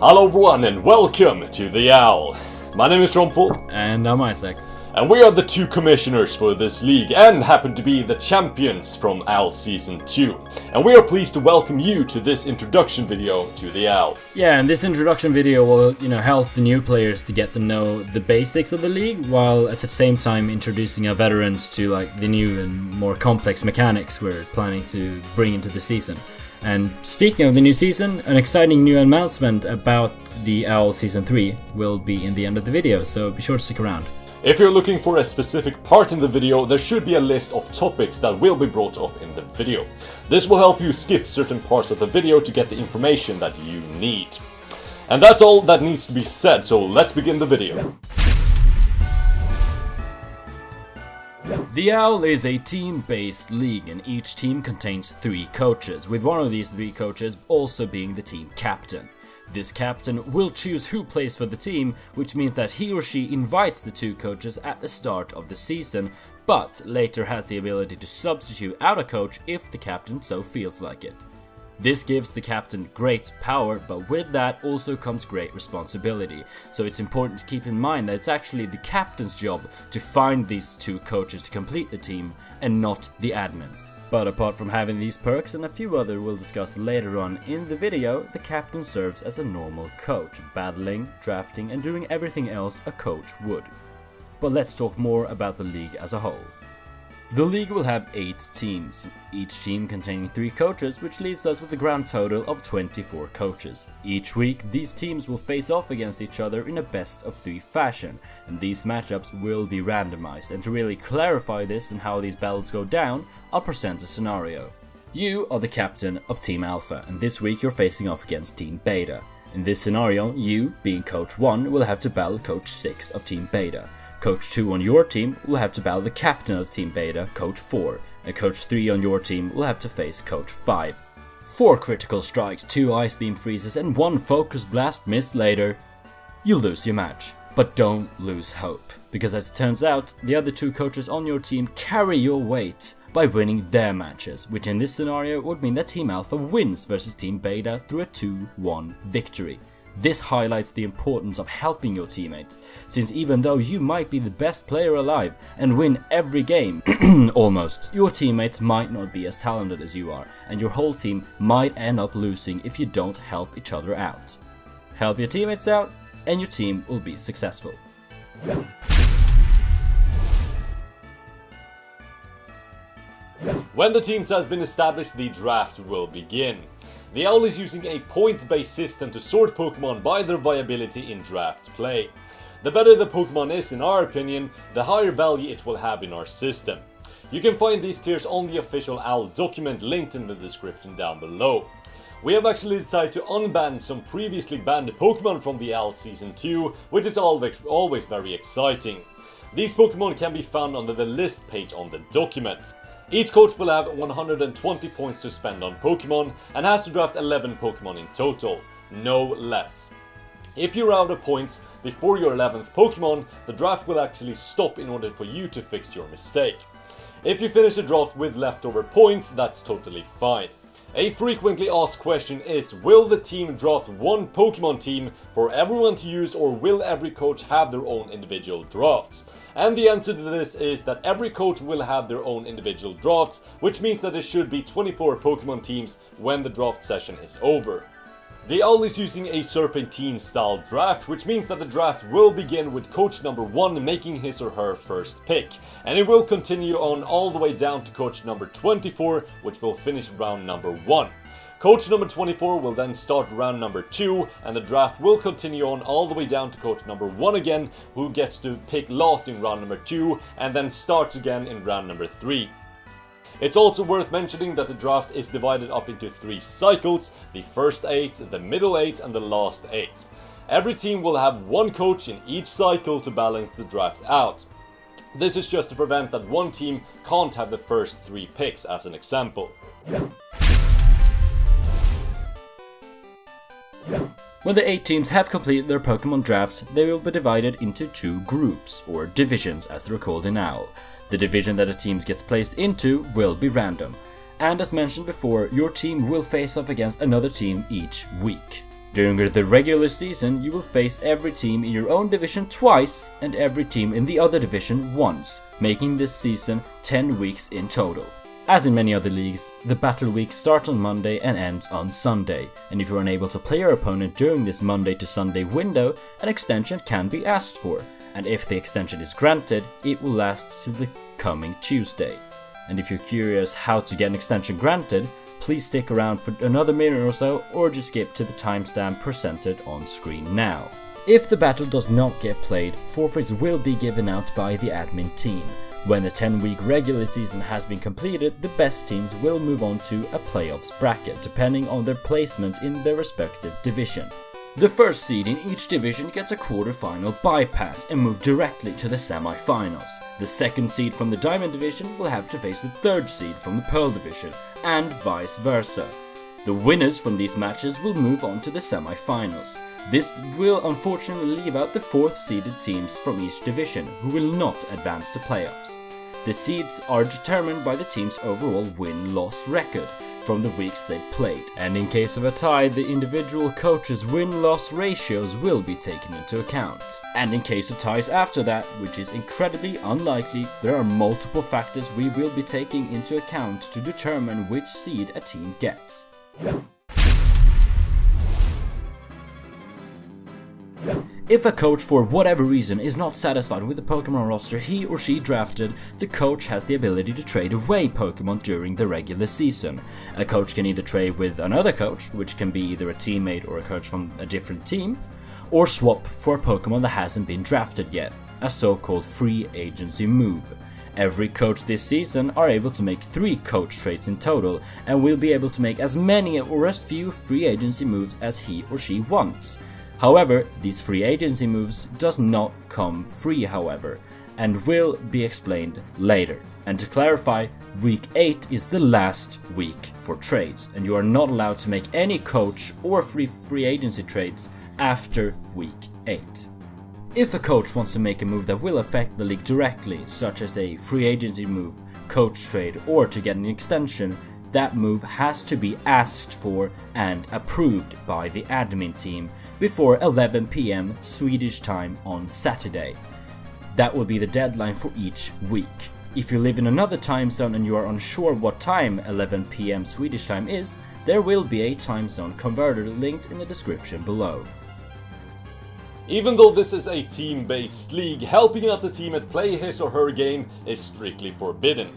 Hello everyone and welcome to The Owl. My name is Tromful. And I'm Isaac. And we are the two commissioners for this league and happen to be the champions from Owl Season 2. And we are pleased to welcome you to this introduction video to The Owl. Yeah, and this introduction video will, help the new players to get to know the basics of the league, while at the same time introducing our veterans to the new and more complex mechanics we're planning to bring into the season. And speaking of the new season, an exciting new announcement about the Owl Season 3 will be in the end of the video, so be sure to stick around. If you're looking for a specific part in the video, there should be a list of topics that will be brought up in the video. This will help you skip certain parts of the video to get the information that you need. And that's all that needs to be said, so let's begin the video. The Owl is a team-based league, and each team contains 3 coaches, with one of these 3 coaches also being the team captain. This captain will choose who plays for the team, which means that he or she invites the 2 coaches at the start of the season, but later has the ability to substitute out a coach if the captain so feels like it. This gives the captain great power, but with that also comes great responsibility, so it's important to keep in mind that it's actually the captain's job to find these 2 coaches to complete the team, and not the admins. But apart from having these perks and a few other we'll discuss later on in the video, the captain serves as a normal coach, battling, drafting and doing everything else a coach would. But let's talk more about the league as a whole. The league will have 8 teams, each team containing 3 coaches, which leaves us with a grand total of 24 coaches. Each week, these teams will face off against each other in a best of 3 fashion, and these matchups will be randomized. And to really clarify this and how these battles go down, I'll present a scenario. You are the captain of Team Alpha, and this week you're facing off against Team Beta. In this scenario, you, being Coach 1, will have to battle Coach 6 of Team Beta. Coach 2 on your team will have to battle the captain of Team Beta, Coach 4, and Coach 3 on your team will have to face Coach 5. 4 critical strikes, 2 ice beam freezes, and 1 focus blast missed later, you lose your match. But don't lose hope, because as it turns out, the other 2 coaches on your team carry your weight by winning their matches, which in this scenario would mean that Team Alpha wins versus Team Beta through a 2-1 victory. This highlights the importance of helping your teammates, since even though you might be the best player alive and win every game, almost, your teammates might not be as talented as you are, and your whole team might end up losing if you don't help each other out. Help your teammates out, and your team will be successful. When the teams has been established, the draft will begin. The Owl is using a point-based system to sort Pokemon by their viability in draft play. The better the Pokemon is, in our opinion, the higher value it will have in our system. You can find these tiers on the official Owl document linked in the description down below. We have actually decided to unban some previously banned Pokemon from the Owl Season 2, which is always very exciting. These Pokemon can be found under the list page on the document. Each coach will have 120 points to spend on Pokemon and has to draft 11 Pokemon in total, no less. If you're out of points before your 11th Pokemon, the draft will actually stop in order for you to fix your mistake. If you finish the draft with leftover points, that's totally fine. A frequently asked question is, will the team draft one Pokemon team for everyone to use, or will every coach have their own individual drafts? And the answer to this is that every coach will have their own individual drafts, which means that there should be 24 Pokemon teams when the draft session is over. The Owl is using a Serpentine style draft, which means that the draft will begin with coach number 1 making his or her first pick, and it will continue on all the way down to coach number 24, which will finish round number 1. Coach number 24 will then start round number 2, and the draft will continue on all the way down to coach number 1 again, who gets to pick last in round number 2, and then starts again in round number 3. It's also worth mentioning that the draft is divided up into 3 cycles, the first 8, the middle 8 and the last 8. Every team will have 1 coach in each cycle to balance the draft out. This is just to prevent that one team can't have the first 3 picks, as an example. When the 8 teams have completed their Pokemon drafts, they will be divided into 2 groups, or divisions as they're called in Owl. The division that a team gets placed into will be random, and as mentioned before, your team will face off against another team each week. During the regular season, you will face every team in your own division twice and every team in the other division once, making this season 10 weeks in total. As in many other leagues, the battle week starts on Monday and ends on Sunday, and if you are unable to play your opponent during this Monday to Sunday window, an extension can be asked for, and if the extension is granted, it will last to the coming Tuesday. And if you're curious how to get an extension granted, please stick around for another minute or so, or just skip to the timestamp presented on screen now. If the battle does not get played, forfeits will be given out by the admin team. When the 10-week regular season has been completed, the best teams will move on to a playoffs bracket, depending on their placement in their respective division. The first seed in each division gets a quarter-final bypass and move directly to the semi-finals. The second seed from the Diamond division will have to face the third seed from the Pearl division, and vice versa. The winners from these matches will move on to the semi-finals. This will unfortunately leave out the fourth seeded teams from each division, who will not advance to playoffs. The seeds are determined by the team's overall win-loss record from the weeks they've played, and in case of a tie, the individual coach's win-loss ratios will be taken into account. And in case of ties after that, which is incredibly unlikely, there are multiple factors we will be taking into account to determine which seed a team gets. If a coach for whatever reason is not satisfied with the Pokemon roster he or she drafted, the coach has the ability to trade away Pokemon during the regular season. A coach can either trade with another coach, which can be either a teammate or a coach from a different team, or swap for a Pokemon that hasn't been drafted yet, a so-called free agency move. Every coach this season are able to make 3 coach trades in total, and will be able to make as many or as few free agency moves as he or she wants. However, these free agency moves does not come free, however, and will be explained later. And to clarify, week 8 is the last week for trades, and you are not allowed to make any coach or free agency trades after week 8. If a coach wants to make a move that will affect the league directly, such as a free agency move, coach trade, or to get an extension, that move has to be asked for and approved by the admin team before 11 PM Swedish time on Saturday. That will be the deadline for each week. If you live in another time zone and you are unsure what time 11 PM Swedish time is, there will be a time zone converter linked in the description below. Even though this is a team-based league, helping out a teammate play his or her game is strictly forbidden.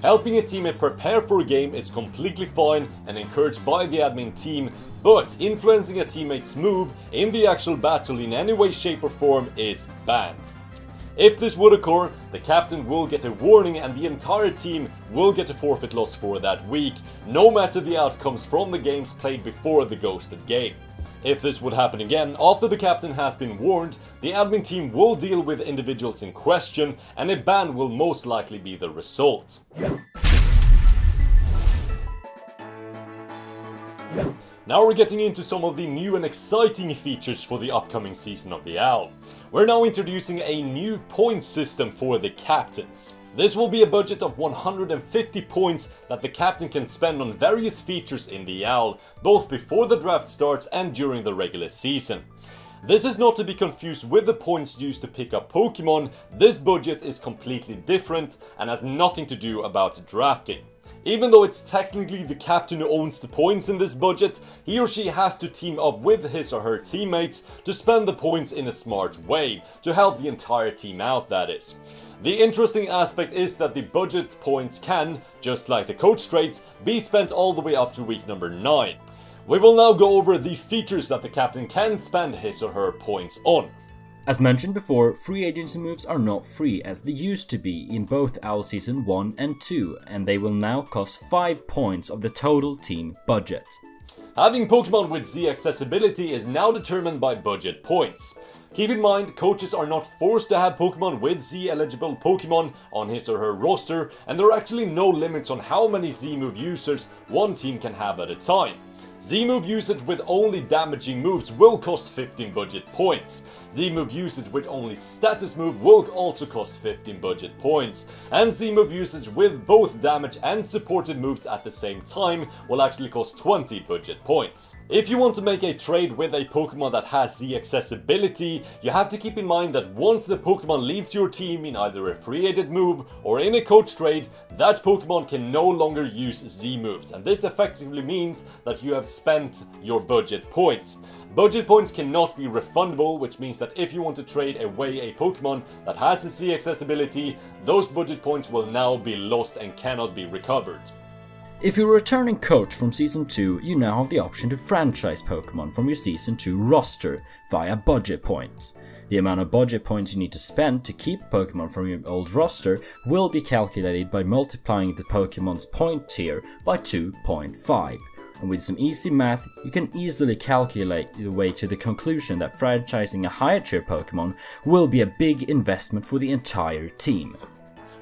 Helping a teammate prepare for a game is completely fine and encouraged by the admin team, but influencing a teammate's move in the actual battle in any way, shape or form is banned. If this would occur, the captain will get a warning and the entire team will get a forfeit loss for that week, no matter the outcomes from the games played before the ghosted game. If this would happen again after the captain has been warned, the admin team will deal with individuals in question and a ban will most likely be the result. Now we're getting into some of the new and exciting features for the upcoming season of the Owl. We're now introducing a new point system for the captains. This will be a budget of 150 points that the captain can spend on various features in the Owl, both before the draft starts and during the regular season. This is not to be confused with the points used to pick up Pokemon. This budget is completely different and has nothing to do about drafting. Even though it's technically the captain who owns the points in this budget, he or she has to team up with his or her teammates to spend the points in a smart way, to help the entire team out, that is. The interesting aspect is that the budget points can, just like the coach trades, be spent all the way up to week number 9. We will now go over the features that the captain can spend his or her points on. As mentioned before, free agency moves are not free as they used to be in both Owl Season 1 and 2, and they will now cost 5 points of the total team budget. Having Pokemon with Z accessibility is now determined by budget points. Keep in mind, coaches are not forced to have Pokemon with Z eligible Pokemon on his or her roster, and there are actually no limits on how many Z move users one team can have at a time. Z-move usage with only damaging moves will cost 15 budget points. Z-move usage with only status move will also cost 15 budget points. And Z-move usage with both damage and supported moves at the same time will actually cost 20 budget points. If you want to make a trade with a Pokemon that has Z accessibility, you have to keep in mind that once the Pokemon leaves your team in either a free agent move or in a coach trade, that Pokemon can no longer use Z moves, and this effectively means that you have spent your budget points. Budget points cannot be refundable, which means that if you want to trade away a Pokemon that has a Z accessibility, those budget points will now be lost and cannot be recovered. If you're a returning coach from Season 2, you now have the option to franchise Pokemon from your Season 2 roster via budget points. The amount of budget points you need to spend to keep Pokemon from your old roster will be calculated by multiplying the Pokemon's point tier by 2.5. And with some easy math, you can easily calculate the way to the conclusion that franchising a higher tier Pokemon will be a big investment for the entire team.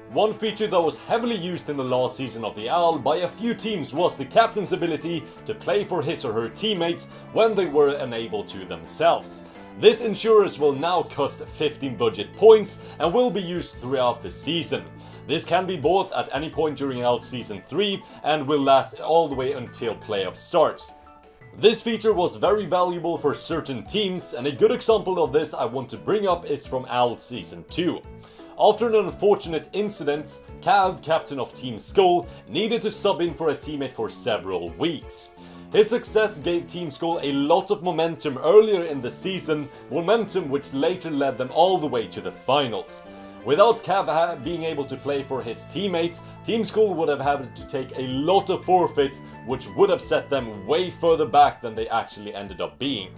One feature that was heavily used in the last season of the OWL by a few teams was the captain's ability to play for his or her teammates when they were unable to themselves. This insurance will now cost 15 budget points and will be used throughout the season. This can be bought at any point during OWL Season 3 and will last all the way until playoff starts. This feature was very valuable for certain teams, and a good example of this I want to bring up is from OWL Season 2. After an unfortunate incident, Cav, captain of Team Skull, needed to sub in for a teammate for several weeks. His success gave Team Skull a lot of momentum earlier in the season, momentum which later led them all the way to the finals. Without Cav being able to play for his teammates, Team Skull would have had to take a lot of forfeits, which would have set them way further back than they actually ended up being.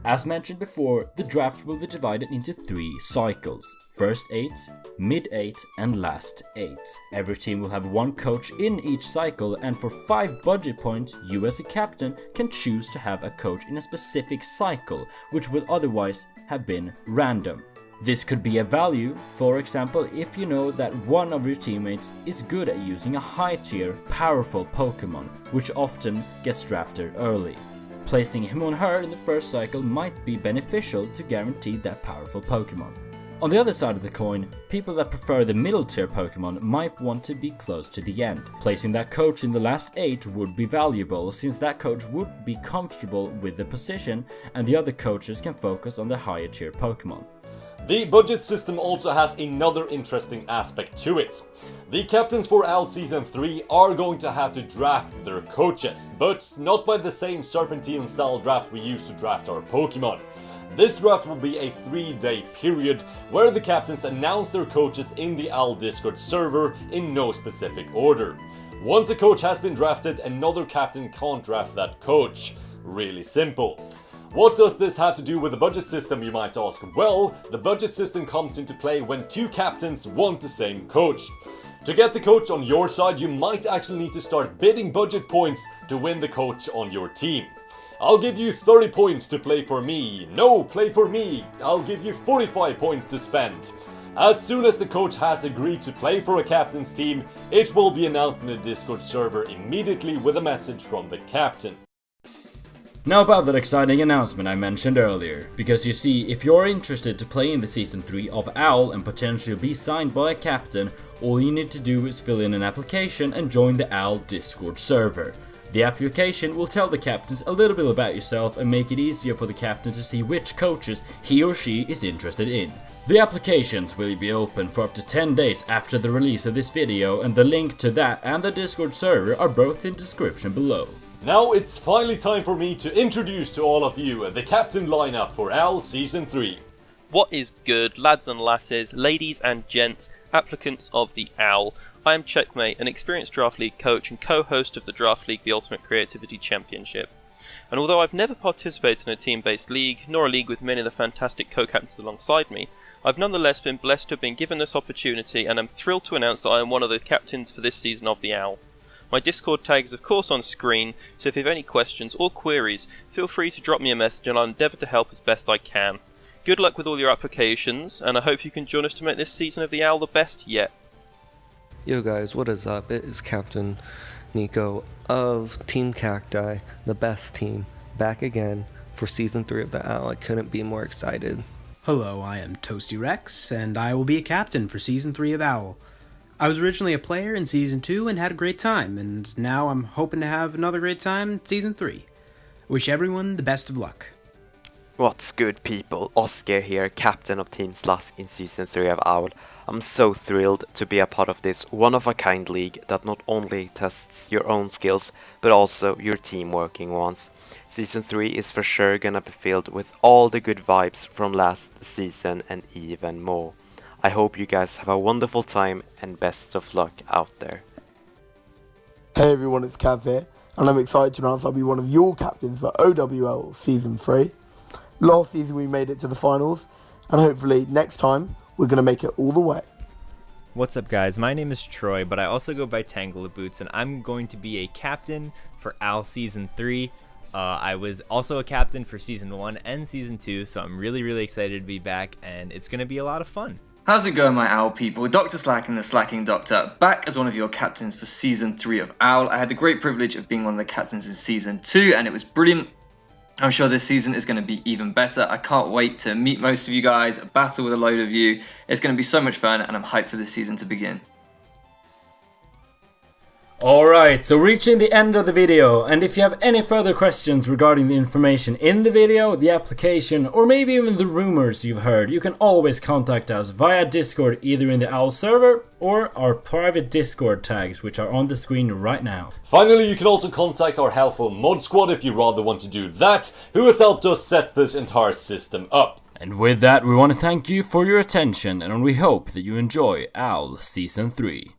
As mentioned before, the draft will be divided into 3 cycles. First 8, mid 8 and last 8. Every team will have 1 coach in each cycle, and for 5 budget points, you as a captain can choose to have a coach in a specific cycle, which would otherwise have been random. This could be a value, for example, if you know that one of your teammates is good at using a high tier, powerful Pokemon, which often gets drafted early. Placing him or her in the first cycle might be beneficial to guarantee that powerful Pokemon. On the other side of the coin, people that prefer the middle tier Pokemon might want to be close to the end. Placing that coach in the last 8 would be valuable, since that coach would be comfortable with the position and the other coaches can focus on the higher tier Pokemon. The budget system also has another interesting aspect to it. The captains for OWL Season 3 are going to have to draft their coaches, but not by the same Serpentine style draft we use to draft our Pokemon. This draft will be a 3-day period where the captains announce their coaches in the OWL Discord server in no specific order. Once a coach has been drafted, another captain can't draft that coach. Really simple. What does this have to do with the budget system, you might ask? Well, the budget system comes into play when 2 captains want the same coach. To get the coach on your side, you might actually need to start bidding budget points to win the coach on your team. I'll give you 30 points to play for me. No, play for me. I'll give you 45 points to spend. As soon as the coach has agreed to play for a captain's team, it will be announced in the Discord server immediately with a message from the captain. Now about that exciting announcement I mentioned earlier, because you see, if you're interested to play in the Season 3 of OWL and potentially be signed by a captain, all you need to do is fill in an application and join the OWL Discord server. The application will tell the captains a little bit about yourself and make it easier for the captain to see which coaches he or she is interested in. The applications will be open for up to 10 days after the release of this video, and the link to that and the Discord server are both in the description below. Now it's finally time for me to introduce to all of you the captain lineup for OWL Season 3. What is good, lads and lasses, ladies and gents, applicants of the OWL? I am Checkmate, an experienced Draft League coach and co-host of the Draft League The Ultimate Creativity Championship. And although I've never participated in a team-based league, nor a league with many of the fantastic co-captains alongside me, I've nonetheless been blessed to have been given this opportunity, and I'm thrilled to announce that I am one of the captains for this season of the OWL. My Discord tag is of course on screen, so if you have any questions or queries, feel free to drop me a message and I'll endeavour to help as best I can. Good luck with all your applications, and I hope you can join us to make this season of the OWL the best yet. Yo guys, what is up? It is Captain Niko of Team Cacti, the best team, back again for Season 3 of the Owl. I couldn't be more excited. Hello, I am Toasty Rex, and I will be a captain for Season 3 of Owl. I was originally a player in Season 2 and had a great time, and now I'm hoping to have another great time in Season 3. Wish everyone the best of luck. What's good, people? Oscar here, captain of Team Slusk in Season 3 of Owl. I'm so thrilled to be a part of this one-of-a-kind league that not only tests your own skills, but also your team working ones. Season 3 is for sure gonna be filled with all the good vibes from last season and even more. I hope you guys have a wonderful time and best of luck out there. Hey everyone, it's Cav here, and I'm excited to announce I'll be one of your captains for OWL Season 3. Last season we made it to the finals, and hopefully next time we're going to make it all the way. What's up guys, my name is Troy, but I also go by Tangela Boots, and I'm going to be a captain for OWL Season 3. I was also a captain for Season 1 and Season 2, so I'm really excited to be back, and it's going to be a lot of fun. How's it going, my Owl people? Dr. Slack and the Slacking Doctor, back as one of your captains for Season 3 of Owl. I had the great privilege of being one of the captains in Season 2, and it was brilliant. I'm sure this season is going to be even better. I can't wait to meet most of you guys, battle with a load of you. It's going to be so much fun, and I'm hyped for this season to begin. Alright, so reaching the end of the video, and if you have any further questions regarding the information in the video, the application, or maybe even the rumors you've heard, you can always contact us via Discord, either in the OWL server or our private Discord tags, which are on the screen right now. Finally, you can also contact our helpful mod squad if you rather want to do that, who has helped us set this entire system up. And with that, we want to thank you for your attention, and we hope that you enjoy OWL Season 3.